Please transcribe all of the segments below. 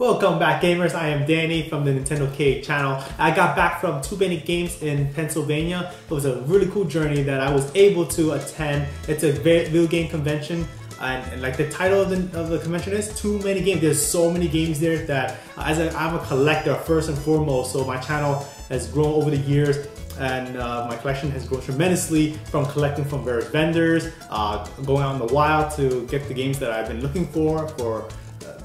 Welcome back, gamers. I am Danny from the NintendoCade channel. I got back from Too Many Games in Pennsylvania. It was a really cool journey that I was able to attend. It's a video game convention, and like the title of the convention is Too Many Games. There's so many games there that I'm a collector first and foremost, so my channel has grown over the years. And my collection has grown tremendously from collecting from various vendors, going out in the wild to get the games that I've been looking for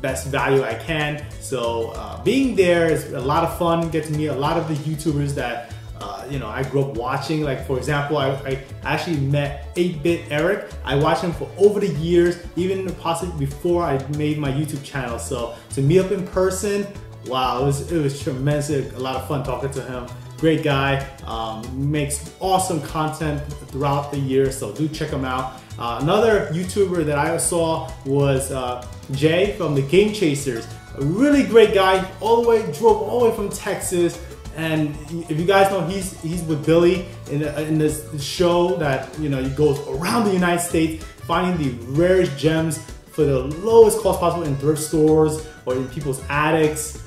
best value I can. So being there is a lot of fun. Get to meet a lot of the YouTubers that I grew up watching. Like for example, I actually met 8-Bit Eric. I watched him for over the years, even possibly before I made my YouTube channel. So to meet up in person, wow, it was tremendous. A lot of fun talking to him. Great guy, makes awesome content throughout the year, so do check him out. Another YouTuber that I saw was Jay from the Game Chasers. A really great guy, drove all the way from Texas. And if you guys know, he's with Billy in this show that he goes around the United States finding the rarest gems for the lowest cost possible in thrift stores or in people's attics,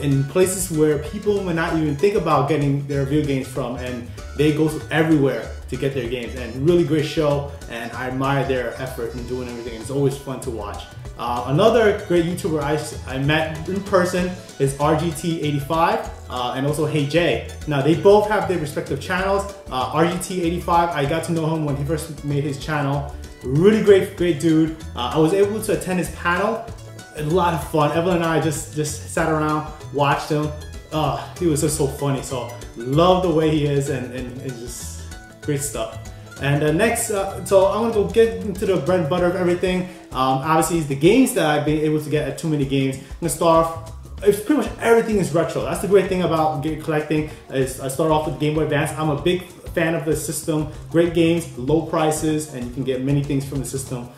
in places where people may not even think about getting their video games from, and they go everywhere to get their games. And really great show, and I admire their effort in doing everything. It's always fun to watch. Another great YouTuber I met in person is RGT85 and also Hey Jay. Now they both have their respective channels. RGT85, I got to know him when he first made his channel. Really great dude. I was able to attend his panel. A lot of fun. Evelyn and I just sat around, watched him. He was just so funny. So love the way he is, and just great stuff. And next, so I'm gonna go get into the bread and butter of everything. Obviously, it's the games that I've been able to get at Too Many Games. I'm gonna start off. It's pretty much everything is retro. That's the great thing about collecting. Is I start off with Game Boy Advance. I'm a big fan of the system. Great games, low prices, and you can get many things from the system.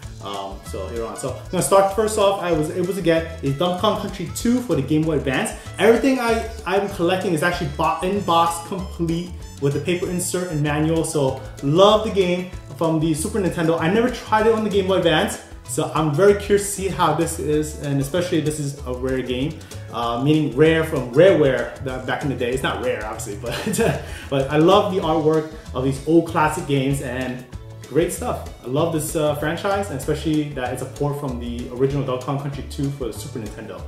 So here on. So I'm gonna start first off. I was able to get a Donkey Kong Country 2 for the Game Boy Advance. Everything I'm collecting is actually in box complete with the paper insert and manual. So love the game from the Super Nintendo. I never tried it on the Game Boy Advance, so I'm very curious to see how this is, and especially this is a rare game, meaning rare from Rareware back in the day. It's not rare, obviously, but I love the artwork of these old classic games and great stuff. I love this franchise, and especially that it's a port from the original Donkey Kong Country 2 for the Super Nintendo.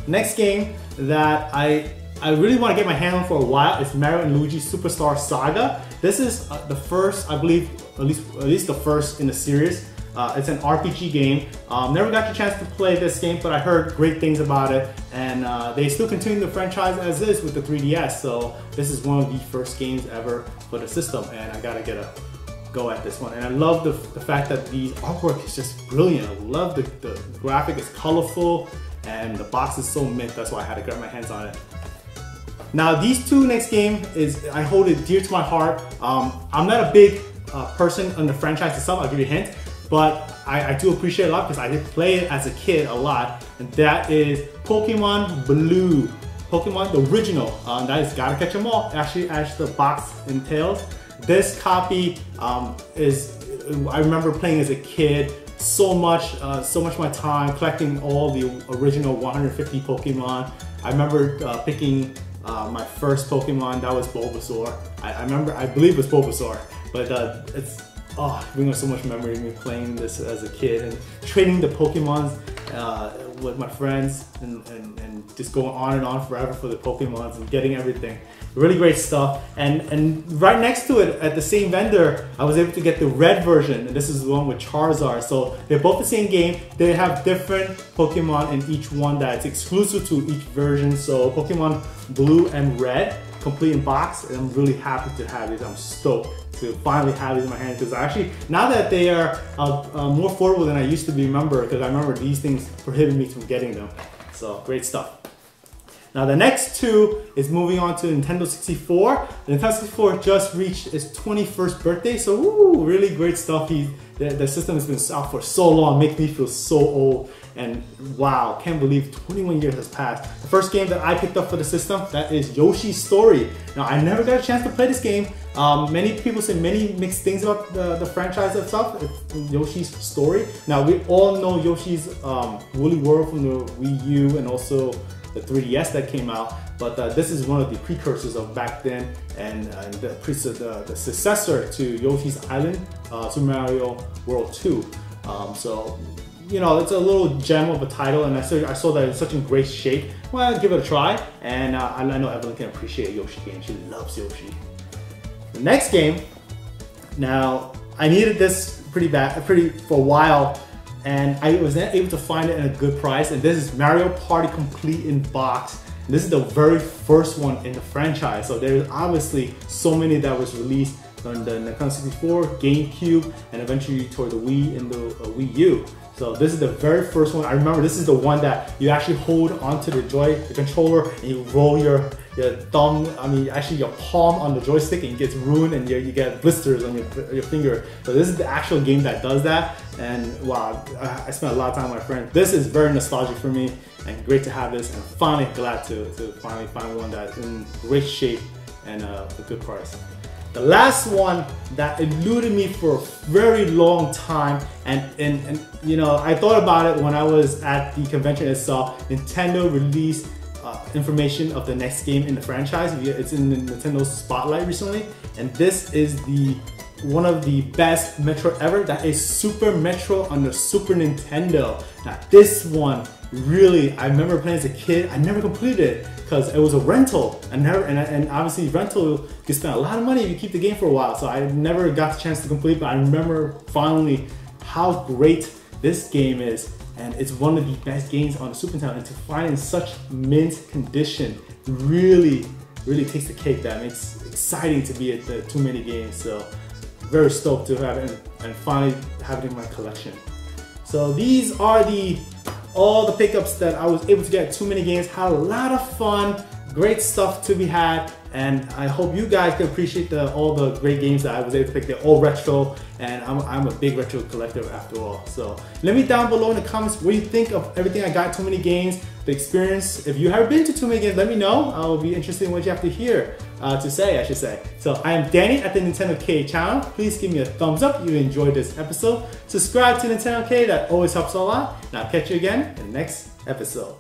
Next game that I really want to get my hand on for a while is Mario and Luigi Superstar Saga. This is the first, I believe, at least the first in the series. It's an RPG game. Never got the chance to play this game, but I heard great things about it, and they still continue the franchise as is with the 3DS. So this is one of the first games ever for the system, and I gotta get a go at this one. And I love the fact that the artwork is just brilliant. I love the graphic is colorful, and the box is so mint. That's why I had to grab my hands on it. Now these two next game I hold it dear to my heart. I'm not a big person on the franchise itself, I'll give you a hint, but I do appreciate it a lot because I did play it as a kid a lot, and that is Pokemon Blue. Pokemon, the original, that is Gotta Catch 'Em All, actually as the box entails. This copy I remember playing as a kid, so much of my time collecting all the original 150 Pokemon. I remember picking my first Pokemon, that was Bulbasaur. I believe it was Bulbasaur, but it's bringing up so much memory of me playing this as a kid and trading the Pokemons with my friends and just going on and on forever for the Pokemons and getting everything. Really great stuff. And right next to it, at the same vendor, I was able to get the red version, and this is the one with Charizard. So they're both the same game. They have different Pokemon in each one that's exclusive to each version. So Pokemon Blue and Red, complete in box, and I'm really happy to have these. I'm stoked to finally have these in my hands, because actually, now that they are more affordable than I used to remember, because I remember these things prohibited me from getting them. So great stuff. Now the next two is moving on to Nintendo 64. The Nintendo 64 just reached its 21st birthday, so ooh, really great stuff. The system has been out for so long, makes me feel so old. And wow, can't believe 21 years has passed. The first game that I picked up for the system, that is Yoshi Story. Now I never got a chance to play this game, Many people say many mixed things about the franchise itself. It's Yoshi's Story. Now we all know Yoshi's Woolly World from the Wii U and also the 3DS that came out, but this is one of the precursors of back then and the successor to Yoshi's Island, Super Mario World 2. So, you know, it's a little gem of a title, and I saw that it's such in great shape. Well, I'll give it a try, and I know Evelyn can appreciate Yoshi games. She loves Yoshi. The next game, now I needed this for a while, and I was not able to find it at a good price, and this is Mario Party Complete in Box. And this is the very first one in the franchise, so there's obviously so many that was released on the Nintendo 64, GameCube, and eventually toward the Wii and the Wii U. So this is the very first one. I remember this is the one that you actually hold onto the controller and you roll your thumb, actually your palm on the joystick, and it gets ruined and you get blisters on your finger. So this is the actual game that does that, and wow, I spent a lot of time with my friends. This is very nostalgic for me and great to have this, and finally glad to finally find one that's in great shape and a good price. The last one that eluded me for a very long time, and you know, I thought about it when I was at the convention itself. Nintendo released information of the next game in the franchise. It's in the Nintendo Spotlight recently, and this is one of the best Metroid ever. That is Super Metroid on the Super Nintendo. Now this one, really, I remember playing as a kid. I never completed it because it was a rental. And obviously rental, you spend a lot of money if you keep the game for a while. So I never got the chance to complete, but I remember finally how great this game is. And it's one of the best games on the Super Nintendo. And to find it in such mint condition really takes the cake. That makes it exciting to be at the Too Many Games. So very stoked to have it and finally have it in my collection. So these are all the pickups that I was able to get at Too Many Games. Had a lot of fun, great stuff to be had, and I hope you guys can appreciate all the great games that I was able to pick. They're all retro, and I'm a big retro collector after all. So let me down below in the comments what you think of everything I got at Too Many Games, the experience. If you have been to Too Many Games, let me know. I'll be interested in what you have to hear, to say, I should say. So I am Danny at the NintendoCade channel. Please give me a thumbs up if you enjoyed this episode. Subscribe to NintendoCade, that always helps a lot. And I'll catch you again in the next episode.